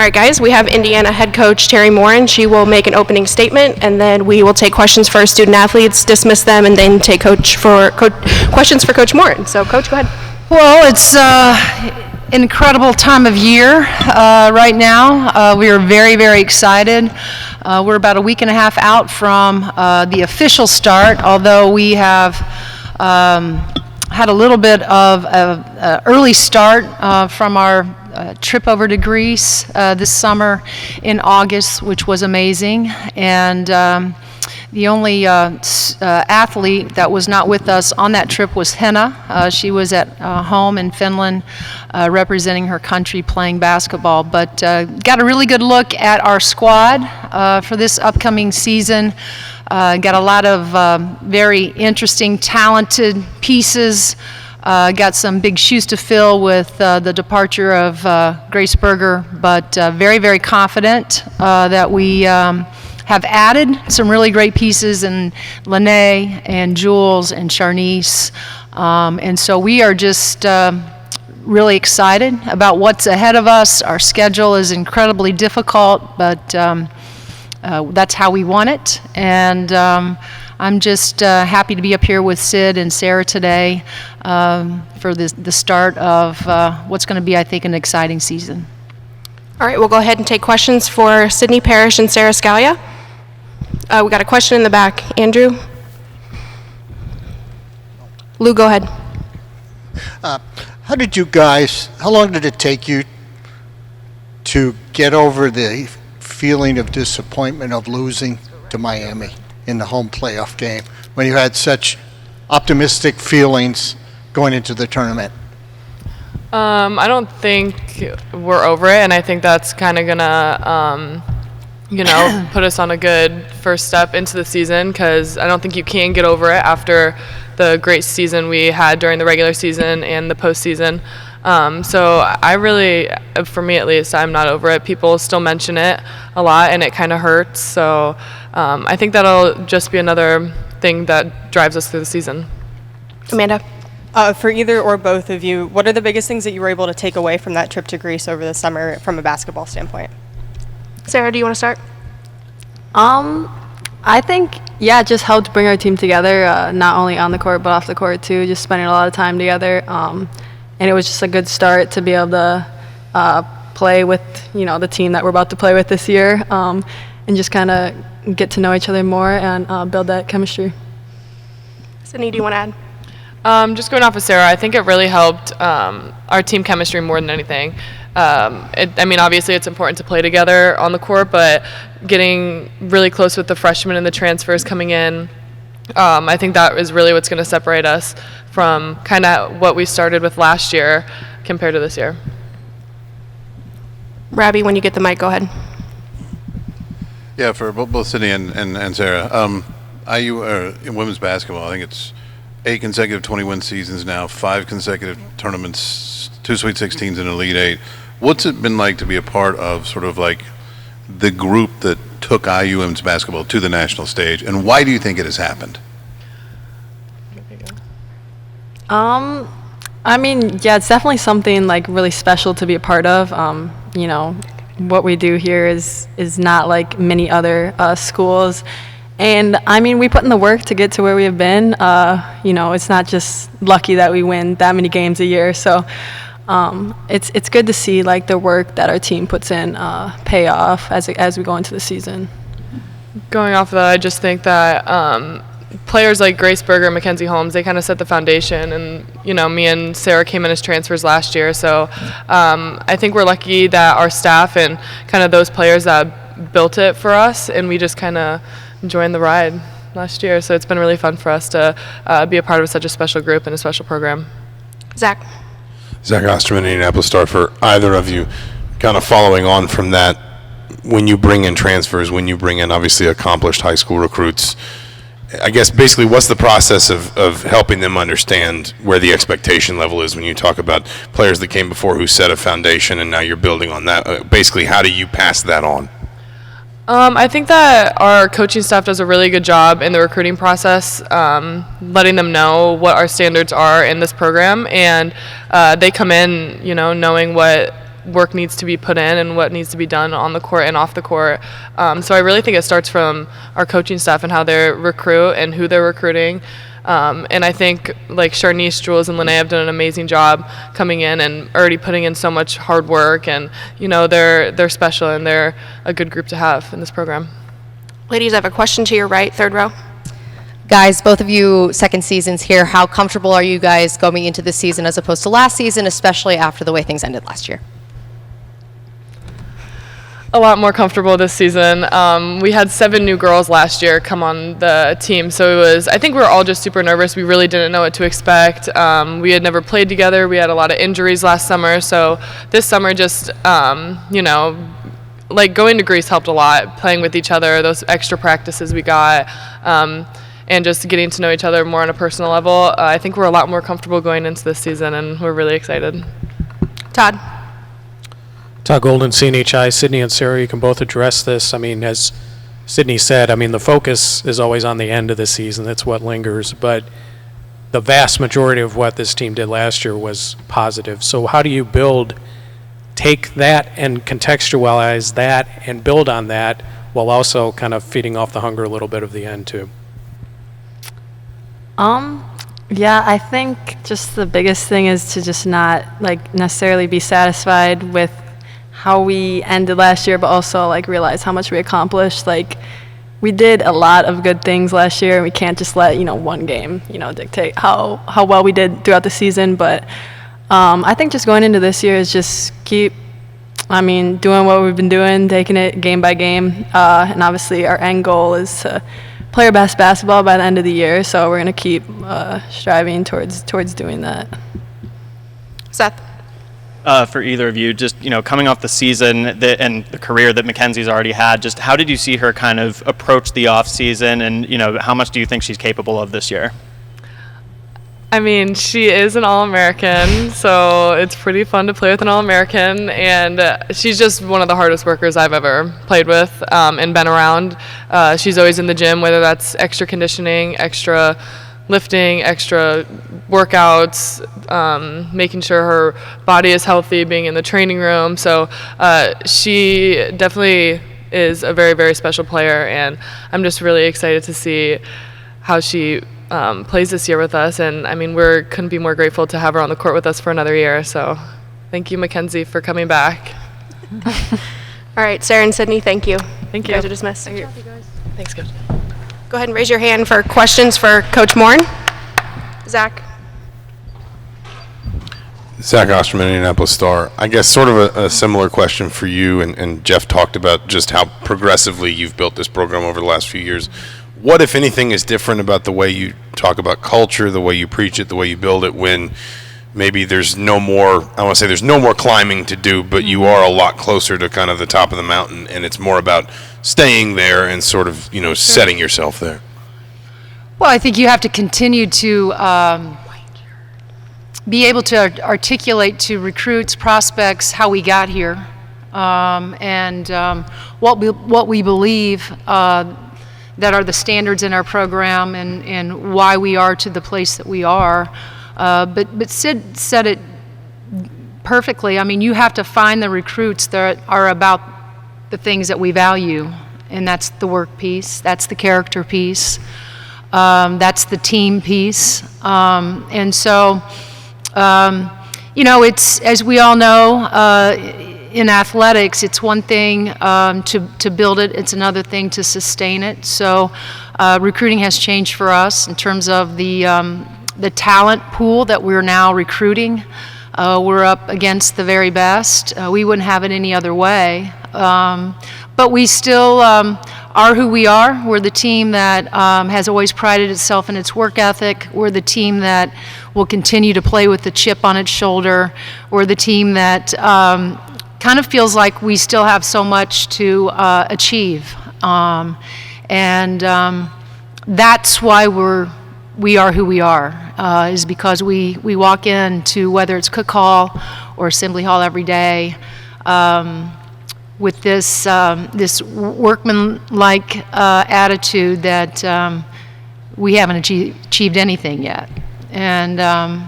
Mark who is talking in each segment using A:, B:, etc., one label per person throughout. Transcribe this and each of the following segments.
A: All right, guys, we have Indiana head coach Terry Moren. She will make an opening statement, and then we will take questions for our student athletes, dismiss them, and then take questions for Coach Moren. So, Coach, go ahead.
B: Well, it's an incredible time of year right now. We are very, very excited. We're about a week and a half out from the official start, although we have had a little bit of an early start from our trip over to Greece this summer in August, which was amazing. And the only athlete that was not with us on that trip was Henna. She was at home in Finland representing her country playing basketball. But got a really good look at our squad for this upcoming season. Got a lot of very interesting, talented pieces. Got some big shoes to fill with the departure of Grace Berger, but very, very confident that we have added some really great pieces in Lene and Jules and Charnice. And so we are just really excited about what's ahead of us. Our schedule is incredibly difficult, but that's how we want it. And I'm just happy to be up here with Sid and Sarah today for the start of what's going to be, I think, an exciting season.
A: All right, we'll go ahead and take questions for Sydney Parrish and Sarah Scalia. We got a question in the back. Andrew? Lou, go ahead.
C: How long did it take you to get over the feeling of disappointment of losing to Miami in the home playoff game when you had such optimistic feelings going into the tournament?
D: I don't think we're over it, and I think that's kind of gonna, put us on a good first step into the season, because I don't think you can get over it after the great season we had during the regular season and the postseason. So I really, for me at least, I'm not over it. People still mention it a lot, and it kind of hurts. So I think that'll just be another thing that drives us through the season.
A: Amanda?
E: For either or both of you, what are the biggest things that you were able to take away from that trip to Greece over the summer from a basketball standpoint?
A: Sarah, do you want to start?
F: I think, it just helped bring our team together, not only on the court, but off the court too, just spending a lot of time together. And it was just a good start to be able to play with, the team that we're about to play with this year, and just kind of get to know each other more and build that chemistry.
A: Sydney, do you want to add?
D: Just going off of Sarah, I think it really helped our team chemistry more than anything. Obviously it's important to play together on the court, but getting really close with the freshmen and the transfers coming in, I think that is really what's going to separate us from kind of what we started with last year compared to this year.
A: Rabbi, when you get the mic, go ahead.
G: Yeah, for both Sydney and Sarah. IU in women's basketball, I think it's 8 consecutive 20-win seasons now, 5 consecutive tournaments, 2 Sweet 16s and Elite 8. What's it been like to be a part of sort of like the group that took IU women's basketball to the national stage, and why do you think it has happened?
F: It's definitely something like really special to be a part of. What we do here is not like many other schools. And we put in the work to get to where we have been. It's not just lucky that we win that many games a year. So it's good to see like the work that our team puts in pay off as we go into the season.
D: Going off of that, I just think that players like Grace Berger and Mackenzie Holmes, they kind of set the foundation. And, me and Sarah came in as transfers last year. So I think we're lucky that our staff and kind of those players that built it for us, and we just kind of joined the ride last year. So it's been really fun for us to be a part of such a special group and a special program.
A: Zach
H: Osterman, Indianapolis Star. For either of you, kind of following on from that, when you bring in transfers, when you bring in obviously accomplished high school recruits, I guess basically what's the process of helping them understand where the expectation level is when you talk about players that came before who set a foundation and now you're building on that? Basically, how do you pass that on?
D: I think that our coaching staff does a really good job in the recruiting process, letting them know what our standards are in this program, and they come in, knowing what work needs to be put in and what needs to be done on the court and off the court. So I really think it starts from our coaching staff and how they recruit and who they're recruiting. And I think like Charnice, Jules, and Lene have done an amazing job coming in and already putting in so much hard work. And they're special and they're a good group to have in this program.
A: Ladies, I have a question to your right, third row.
I: Guys, both of you second seasons here. How comfortable are you guys going into this season as opposed to last season, especially after the way things ended last year?
D: A lot more comfortable this season. We had 7 new girls last year come on the team, so I think we were all just super nervous. We really didn't know what to expect. We had never played together. We had a lot of injuries last summer, so this summer just, like going to Greece helped a lot, playing with each other, those extra practices we got, and just getting to know each other more on a personal level. I think we're a lot more comfortable going into this season, and we're really excited.
A: Todd.
J: Todd Golden, CNHI. Sydney and Sarah, you can both address this. I mean, as Sydney said, I mean, the focus is always on the end of the season. That's what lingers. But the vast majority of what this team did last year was positive. So how do you take that and contextualize that and build on that while also kind of feeding off the hunger a little bit of the end too?
F: Yeah, I think just the biggest thing is to just not like necessarily be satisfied with how we ended last year, but also like realize how much we accomplished. Like we did a lot of good things last year, and we can't just let one game dictate how well we did throughout the season. But I think just going into this year is just keep doing what we've been doing, taking it game by game, and obviously our end goal is to play our best basketball by the end of the year, so we're going to keep striving towards doing that.
A: Seth.
K: For either of you, just coming off the season and the career that Mackenzie's already had, just how did you see her kind of approach the off season, and how much do you think she's capable of this year?
D: I mean, she is an All-American, so it's pretty fun to play with an All-American, and she's just one of the hardest workers I've ever played with and been around. She's always in the gym, whether that's extra conditioning, extra lifting, extra workouts, making sure her body is healthy, being in the training room. So she definitely is a very, very special player, and I'm just really excited to see how she plays this year with us, and I mean, we couldn't be more grateful to have her on the court with us for another year. So thank you, Mackenzie, for coming back.
A: All right, Sarah and Sydney, thank you.
D: Thank
A: You
D: you.
A: guys are dismissed.
D: Thank you.
A: Thanks, Coach. Go ahead and raise your hand for questions for Coach Moren. Zach.
H: Zach Osterman, Indianapolis Star. I guess sort of a similar question for you, and Jeff talked about just how progressively you've built this program over the last few years. What, if anything, is different about the way you talk about culture, the way you preach it, the way you build it, when maybe there's no more, I want to say there's no more climbing to do, but you are a lot closer to kind of the top of the mountain, and it's more about staying there and sort of, setting yourself there?
B: Well, I think you have to continue to be able to articulate to recruits, prospects, how we got here, and what we believe that are the standards in our program, and why we are to the place that we are. But Sid said it perfectly. I mean, you have to find the recruits that are about the things that we value, and that's the work piece, that's the character piece, that's the team piece. And so, it's, as we all know, in athletics, it's one thing to build it, it's another thing to sustain it. So recruiting has changed for us in terms of the talent pool that we're now recruiting. We're up against the very best. We wouldn't have it any other way. But we still are who we are. We're the team that has always prided itself in its work ethic. We're the team that will continue to play with the chip on its shoulder. We're the team that kind of feels like we still have so much to achieve. And that's why we are who we are, is because we walk into, whether it's Cook Hall or Assembly Hall every day, with this workman-like attitude that we haven't achieved anything yet. And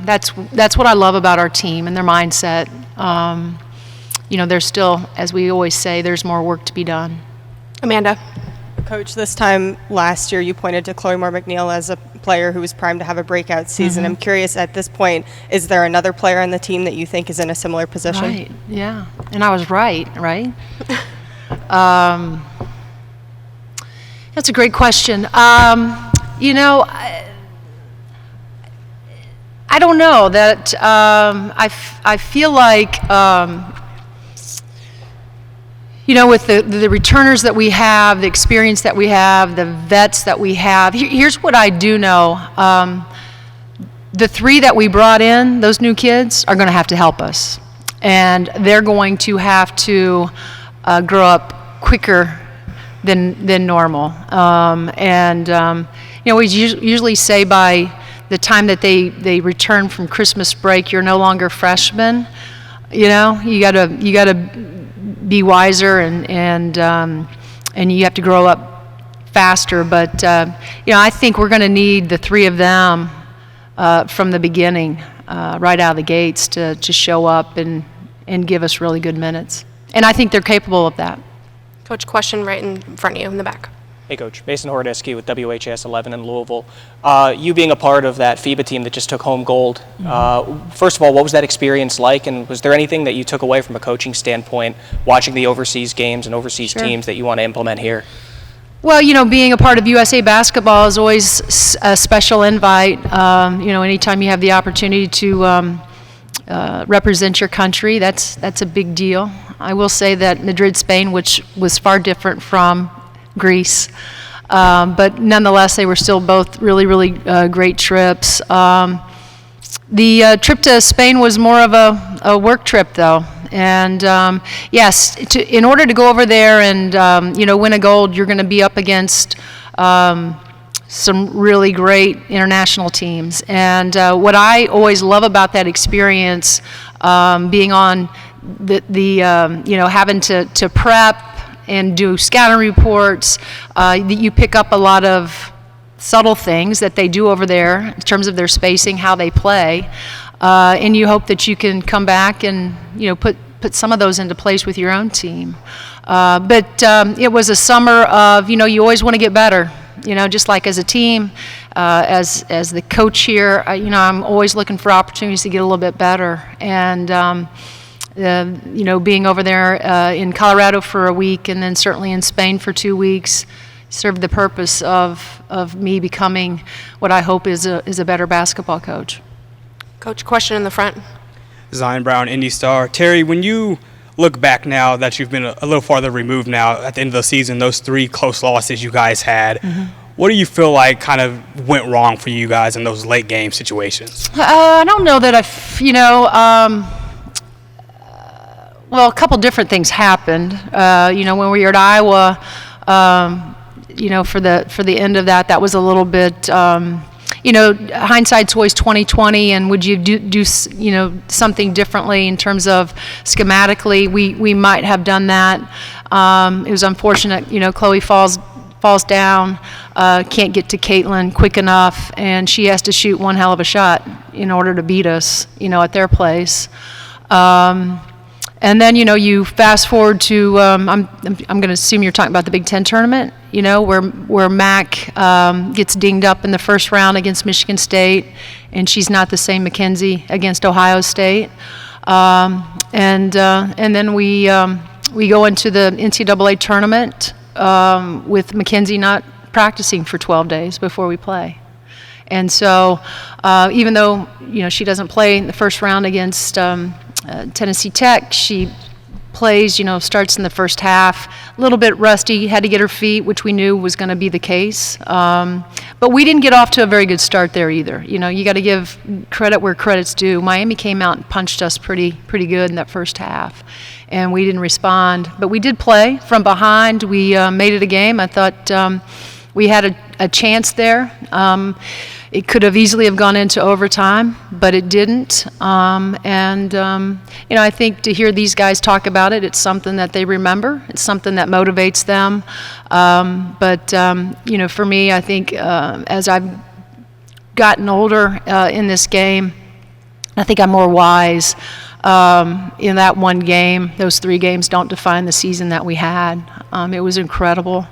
B: that's what I love about our team and their mindset. there's still, as we always say, there's more work to be done.
A: Amanda.
E: Coach, this time last year you pointed to Chloe Moore McNeil as a player who was primed to have a breakout season. I'm curious, at this point, is there another player on the team that you think is in a similar position?
B: Right, yeah. And I was right? That's a great question. I don't know that I feel like with the returners that we have, the experience that we have, the vets that we have, here's what I do know. The 3 that we brought in, those new kids, are going to have to help us. And they're going to have to grow up quicker than normal. We usually say by the time that they return from Christmas break, you're no longer freshmen. You gotta be wiser and you have to grow up faster. But I think we're going to need the 3 of them from the beginning, right out of the gates, to show up and give us really good minutes. And I think they're capable of that.
A: Coach, question right in front of you in the back.
L: Hey, Coach. Mason Hordesky with WHS 11 in Louisville. You being a part of that FIBA team that just took home gold, first of all, what was that experience like? And was there anything that you took away from a coaching standpoint watching the overseas games and overseas teams that you want to implement here?
B: Well, being a part of USA Basketball is always a special invite. Anytime you have the opportunity to represent your country, that's a big deal. I will say that Madrid, Spain, which was far different from Greece, but nonetheless, they were still both really, really great trips. The trip to Spain was more of a work trip, though. And yes, in order to go over there and win a gold, you're going to be up against some really great international teams. And what I always love about that experience, being on having to prep and do scouting reports, you pick up a lot of subtle things that they do over there in terms of their spacing, how they play, and you hope that you can come back and put some of those into place with your own team. But it was a summer of you always want to get better. Just like as a team, as the coach here, I'm always looking for opportunities to get a little bit better. And being over there in Colorado for a week and then certainly in Spain for 2 weeks served the purpose of me becoming what I hope is a better basketball coach.
A: Coach, question in the front.
M: Zion Brown, Indy Star. Terry, when you look back now that you've been a little farther removed now at the end of the season, those 3 close losses you guys had, what do you feel like kind of went wrong for you guys in those late game situations?
B: I don't know that well, a couple different things happened. When we were at Iowa, for the end of that was a little bit, hindsight's always 20/20, and would you do something differently in terms of schematically? We might have done that. It was unfortunate. Chloe falls down, can't get to Caitlin quick enough, and she has to shoot one hell of a shot in order to beat us, at their place. And then, you fast forward to, I'm going to assume you're talking about the Big Ten tournament, where Mac gets dinged up in the first round against Michigan State, and she's not the same Mackenzie against Ohio State. And then we go into the NCAA tournament with Mackenzie not practicing for 12 days before we play. And so even though, she doesn't play in the first round against Tennessee Tech, she plays, starts in the first half, a little bit rusty, had to get her feet, which we knew was going to be the case. But we didn't get off to a very good start there either. You got to give credit where credit's due. Miami came out and punched us pretty good in that first half, and we didn't respond. But we did play from behind. We made it a game. I thought we had a chance there. It could have easily have gone into overtime, but it didn't. I think to hear these guys talk about it, it's something that they remember. It's something that motivates them. But for me, I think as I've gotten older in this game, I think I'm more wise in that one game. Those 3 games don't define the season that we had. It was incredible.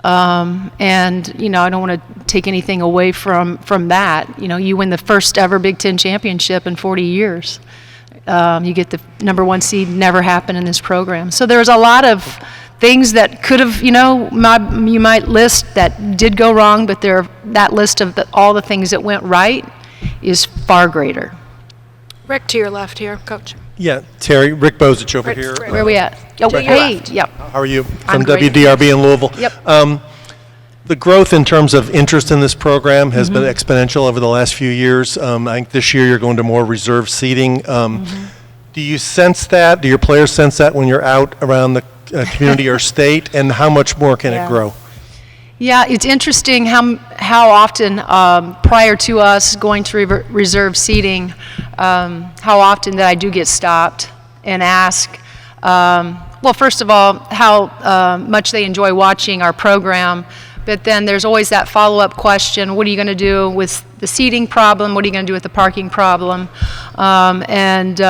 B: And, I don't want to take anything away from that. You win the first ever Big Ten championship in 40 years. You get the number 1 seed, never happened in this program. So there's a lot of things that could have, you might list that did go wrong, but that list of all the things that went right is far greater.
A: Rick, to your left here, Coach.
N: Yeah, Terry, Rick Bozich over here.
B: Where are we at? Oh,
A: To your
B: hey,
A: left.
B: yep.
N: How are you?
B: I'm
N: From
B: great.
N: WDRB in Louisville.
B: Yep.
N: The growth in terms of interest in this program has been exponential over the last few years. I think this year you're going to more reserve seating. Do you sense that? Do your players sense that when you're out around the community or state? And how much more can it grow?
B: Yeah, it's interesting how often prior to us going to reserve seating, how often that I do get stopped and ask, well, first of all, how much they enjoy watching our program, but then there's always that follow-up question, what are you going to do with the seating problem? What are you going to do with the parking problem? As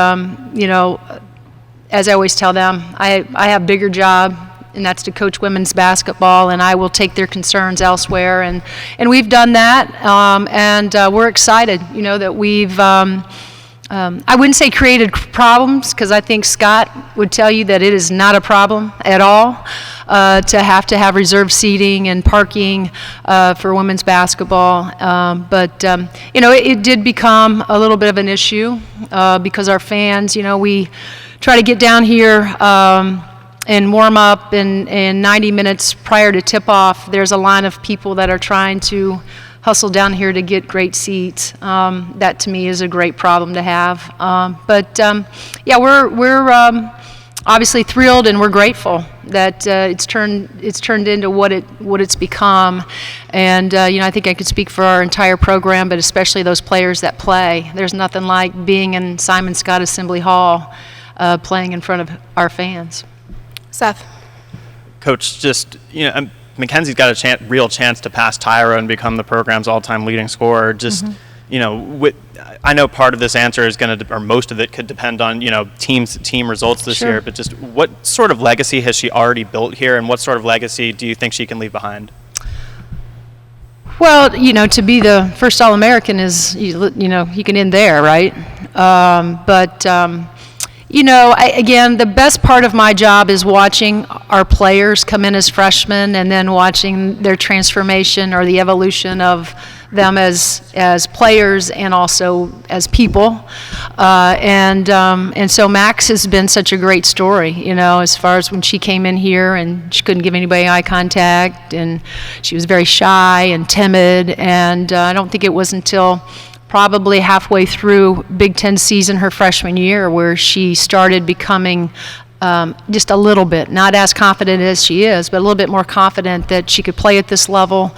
B: I always tell them, I have a bigger job, and that's to coach women's basketball, and I will take their concerns elsewhere. And we've done that, and we're excited, that we've, I wouldn't say created problems, because I think Scott would tell you that it is not a problem at all to have reserved seating and parking for women's basketball. But it did become a little bit of an issue because our fans, we try to get down here and warm up, and 90 minutes prior to tip-off, there's a line of people that are trying to hustle down here to get great seats. That to me is a great problem to have. We're obviously thrilled, and we're grateful that it's turned into what it's become. And I think I could speak for our entire program, but especially those players that play. There's nothing like being in Simon Scott Assembly Hall, playing in front of our fans.
A: Seth.
K: Coach, just, Mackenzie's got a real chance to pass Tyra and become the program's all-time leading scorer. Just, I know part of this answer is going to, or most of it could depend on, team results this year, but just what sort of legacy has she already built here, and what sort of legacy do you think she can leave behind?
B: Well, to be the first All-American is, you can end there, right? Again, the best part of my job is watching our players come in as freshmen and then watching their transformation or the evolution of them as players and also as people. And so Max has been such a great story, as far as when she came in here and she couldn't give anybody eye contact, and she was very shy and timid, and I don't think it was until probably halfway through Big Ten season her freshman year where she started becoming just a little bit, not as confident as she is, but a little bit more confident that she could play at this level.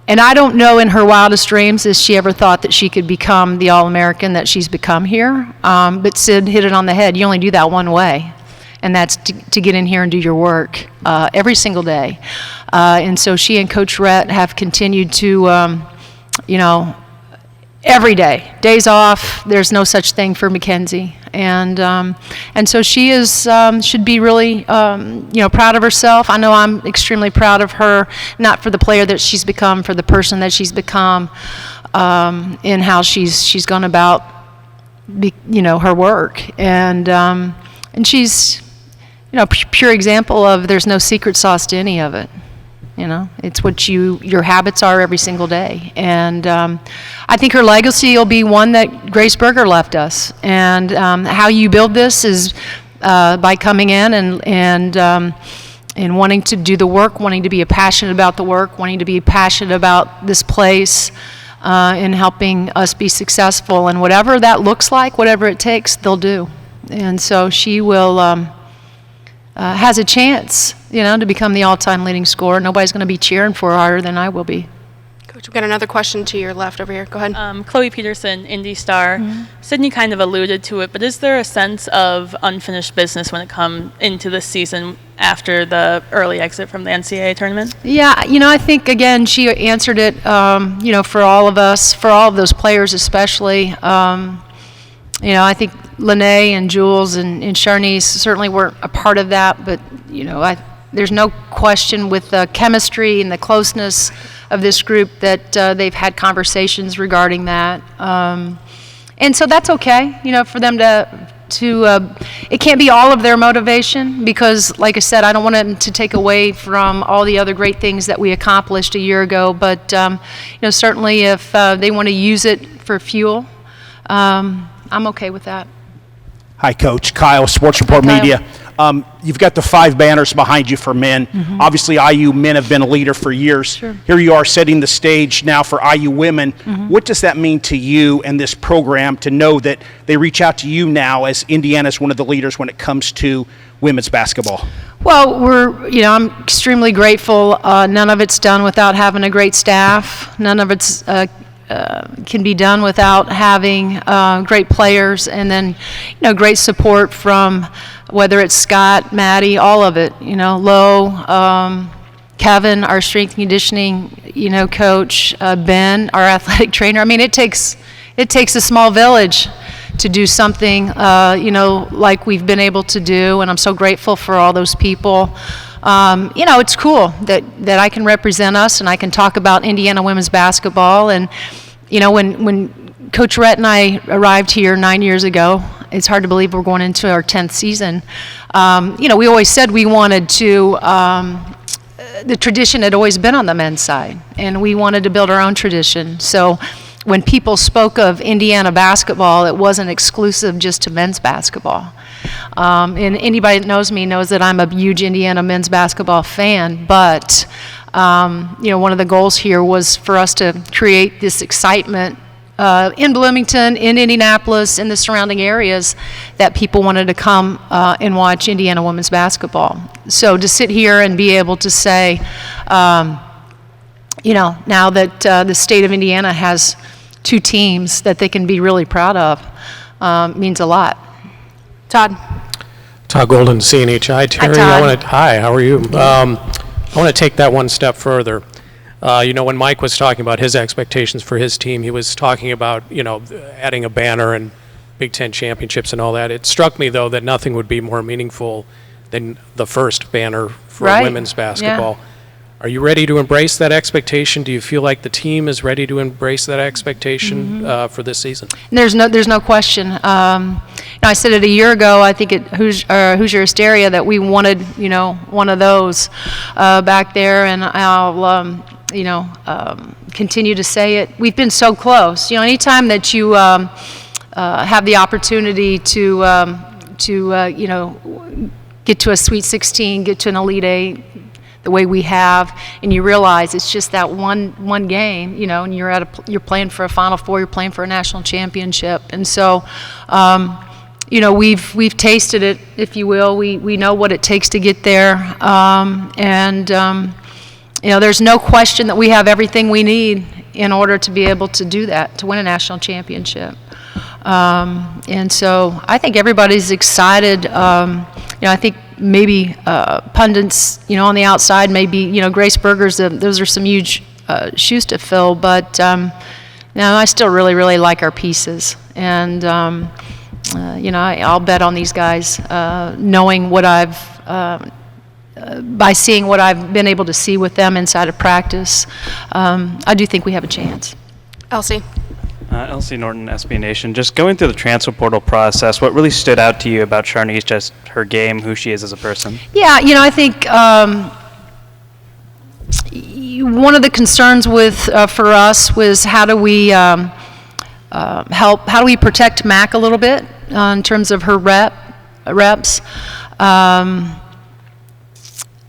B: And I don't know in her wildest dreams if she ever thought that she could become the All-American that she's become here. But Sid hit it on the head. You only do that one way, and that's to get in here and do your work every single day. And so she and Coach Rhett have continued to, every day, days off, there's no such thing for Mackenzie. And so she should be really, proud of herself. I know I'm extremely proud of her, not for the player that she's become, for the person that she's become, in how she's gone about, her work. And she's, pure example of there's no secret sauce to any of it. It's what your habits are every single day. And I think her legacy will be one that Grace Berger left us. And how you build this is by coming in and wanting to do the work, wanting to be passionate about the work, wanting to be passionate about this place, and helping us be successful. And whatever that looks like, whatever it takes, they'll do. And so she will has a chance, to become the all-time leading scorer. Nobody's going to be cheering for her harder than I will be.
A: Coach, we've got another question to your left over here. Go ahead.
O: Chloe Peterson, Indy Star. Sydney kind of alluded to it, but is there a sense of unfinished business when it comes into this season after the early exit from the NCAA tournament?
B: Yeah, I think, again, she answered it, for all of us, for all of those players especially. I think Lene and Jules and Charnice certainly weren't a part of that, but, there's no question with the chemistry and the closeness of this group that they've had conversations regarding that. And so that's okay, for them to it can't be all of their motivation because, like I said, I don't want them to take away from all the other great things that we accomplished a year ago. But, certainly if they want to use it for fuel, I'm okay with that.
P: Hi, Coach. Kyle, Sports Report
B: Kyle.
P: Media. You've got the 5 banners behind you for men.
B: Mhm.
P: Obviously, IU men have been a leader for years.
B: Sure.
P: Here you are setting the stage now for IU women.
B: Mhm.
P: What does that mean to you and this program to know that they reach out to you now as Indiana's one of the leaders when it comes to women's basketball?
B: Well, I'm extremely grateful. None of it's done without having a great staff. None of it's can be done without having great players and then, great support from whether it's Scott, Maddie, all of it. Lo, Kevin, our strength and conditioning, coach, Ben, our athletic trainer. I mean, it takes a small village to do something, like we've been able to do, and I'm so grateful for all those people. It's cool that I can represent us and I can talk about Indiana women's basketball. And, when Coach Rhett and I arrived here 9 years ago, it's hard to believe we're going into our 10th season. We always said we wanted to, the tradition had always been on the men's side, and we wanted to build our own tradition. So when people spoke of Indiana basketball, it wasn't exclusive just to men's basketball. And anybody that knows me knows that I'm a huge Indiana men's basketball fan, but one of the goals here was for us to create this excitement in Bloomington, in Indianapolis, in the surrounding areas that people wanted to come and watch Indiana women's basketball. So to sit here and be able to say, now that the state of Indiana has 2 teams that they can be really proud of means a lot.
A: Todd.
J: Todd Golden, CNHI. Terry,
A: Todd.
J: Hi, how are you? I want to take that one step further. When Mike was talking about his expectations for his team, he was talking about, adding a banner and Big Ten championships and all that. It struck me, though, that nothing would be more meaningful than the first banner for women's basketball.
B: Yeah.
J: Are you ready to embrace that expectation? Do you feel like the team is ready to embrace that expectation for this season?
B: There's no question. I said it a year ago, I think at Hoosier Hysteria, that we wanted, one of those back there, and I'll, continue to say it. We've been so close. Anytime that you have the opportunity to get to a Sweet 16, get to an Elite 8, the way we have, and you realize it's just that one game, and you're playing for a Final Four, you're playing for a national championship, and so, we've tasted it, if you will. We know what it takes to get there, there's no question that we have everything we need in order to be able to do that, to win a national championship. And so I think everybody's excited. I think maybe pundits, on the outside, maybe, Grace Berger's, those are some huge shoes to fill. But, I still really, really like our pieces. And, I'll bet on these guys, knowing what by seeing what I've been able to see with them inside of practice. I do think we have a chance.
A: Elsie.
Q: Elsie Norton, SB Nation. Just going through the transfer portal process, what really stood out to you about Charnice, just her game, who she is as a person?
B: Yeah, I think one of the concerns for us was how do we how do we protect Mac a little bit in terms of her reps.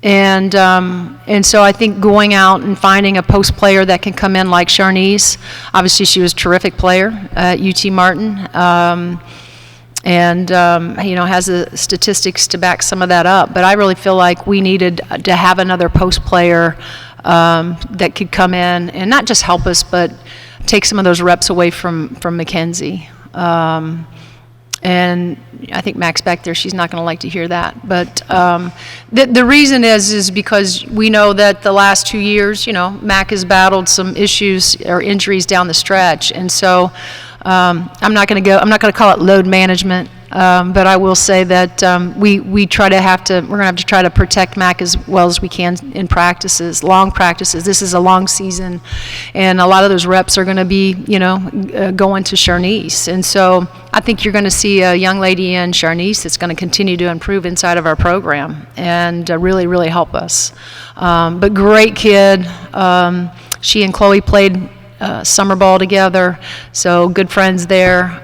B: And so I think going out and finding a post player that can come in like Charnice. Obviously, she was a terrific player at UT Martin, and has the statistics to back some of that up. But I really feel like we needed to have another post player that could come in and not just help us, but take some of those reps away from Mackenzie. And I think Mac's back there, she's not going to like to hear that. But the reason is because we know that the last 2 years, Mac has battled some issues or injuries down the stretch. And so I'm not going to call it load management, but I will say that we're going to have to try to protect Mac as well as we can in practices, long practices. This is a long season, and a lot of those reps are going to be, going to Charnice. And so I think you're going to see a young lady in Charnice that's going to continue to improve inside of our program and really, really help us. But great kid. She and Chloe played summer ball together, so good friends there.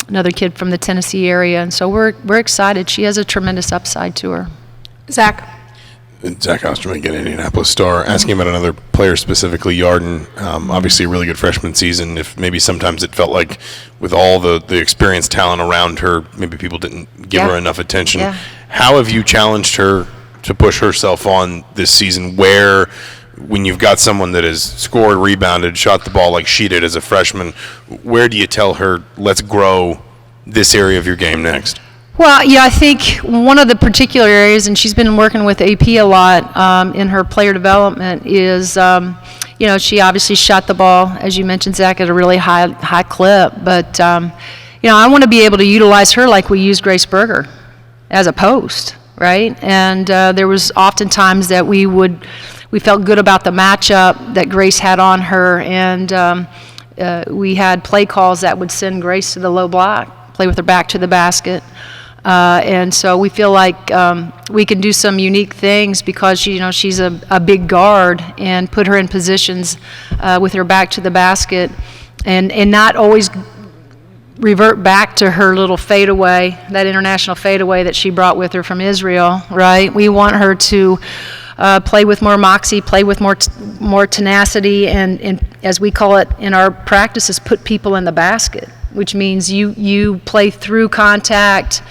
B: Another kid from the Tennessee area, and so we're excited. She has a tremendous upside to her.
A: Zach.
H: Zach Osterman, again, Indianapolis Star, asking about another player specifically, Yarden. Obviously a really good freshman season. If maybe sometimes it felt like with all the experienced talent around her, maybe people didn't give her enough attention.
B: Yeah.
H: How have you challenged her to push herself on this season, where when you've got someone that has scored, rebounded, shot the ball like she did as a freshman, where do you tell her, let's grow this area of your game next?
B: Well, yeah, I think one of the particular areas, and she's been working with AP a lot in her player development, is, she obviously shot the ball, as you mentioned, Zach, at a really high clip. But, I want to be able to utilize her like we used Grace Berger as a post, right? And there was often times that we felt good about the matchup that Grace had on her, and we had play calls that would send Grace to the low block, play with her back to the basket. And so we feel like we can do some unique things because she's a big guard, and put her in positions with her back to the basket, and not always revert back to her little fadeaway, that international fadeaway that she brought with her from Israel, right? We want her to play with more moxie, play with more tenacity, and as we call it in our practices, put people in the basket, which means you play through contact,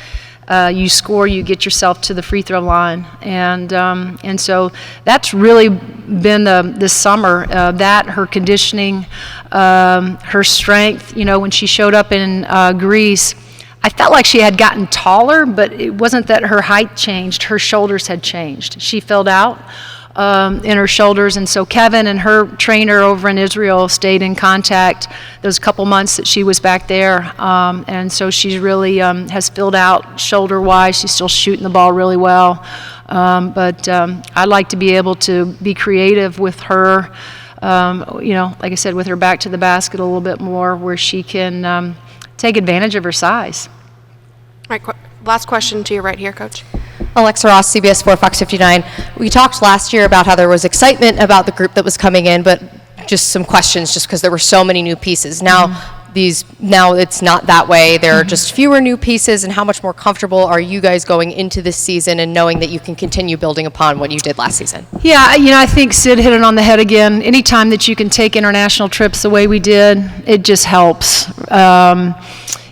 B: you score, you get yourself to the free throw line, and so that's really been this summer. That, her conditioning, her strength. When she showed up in Greece, I felt like she had gotten taller, but it wasn't that her height changed. Her shoulders had changed. She filled out in her shoulders, and so Kevin and her trainer over in Israel stayed in contact those couple months that she was back there, and so she's really has filled out shoulder-wise. She's still shooting the ball really well, but I'd like to be able to be creative with her, like I said, with her back to the basket a little bit more, where she can take advantage of her size.
A: All right, last question to your right here, Coach.
I: Alexa Ross, CBS 4, Fox 59. We talked last year about how there was excitement about the group that was coming in, but just some questions just because there were so many new pieces. Now, now it's not that way. There are just fewer new pieces, and how much more comfortable are you guys going into this season and knowing that you can continue building upon what you did last season?
B: Yeah, I think Sid hit it on the head again. Anytime that you can take international trips the way we did, it just helps.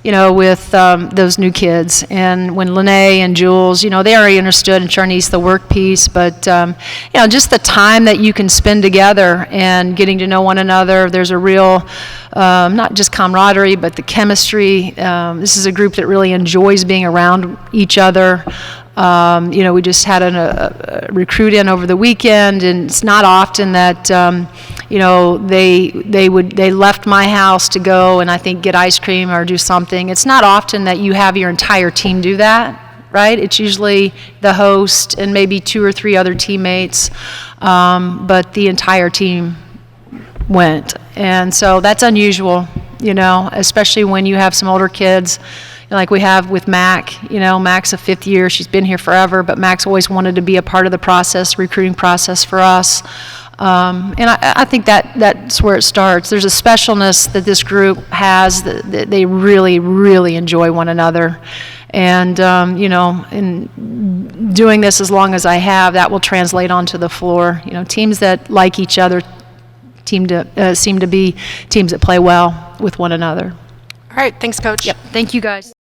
B: With those new kids. And when Lene and Jules, they already understood, and Charnice, the work piece, but, just the time that you can spend together and getting to know one another. There's a real, not just camaraderie, but the chemistry. This is a group that really enjoys being around each other. We just had a recruit in over the weekend, and it's not often that, they left my house to go and I think get ice cream or do something. It's not often that you have your entire team do that, right? It's usually the host and maybe 2 or 3 other teammates, but the entire team went. And so that's unusual, especially when you have some older kids like we have with Mac. Mac's a 5th year. She's been here forever, but Mac's always wanted to be a part of the process, recruiting process for us. And I think that's where it starts. There's a specialness that this group has that they really, really enjoy one another. And, in doing this as long as I have, that will translate onto the floor. Teams that like each other seem to be teams that play well with one another.
A: All right, thanks, Coach.
B: Yep, thank you guys.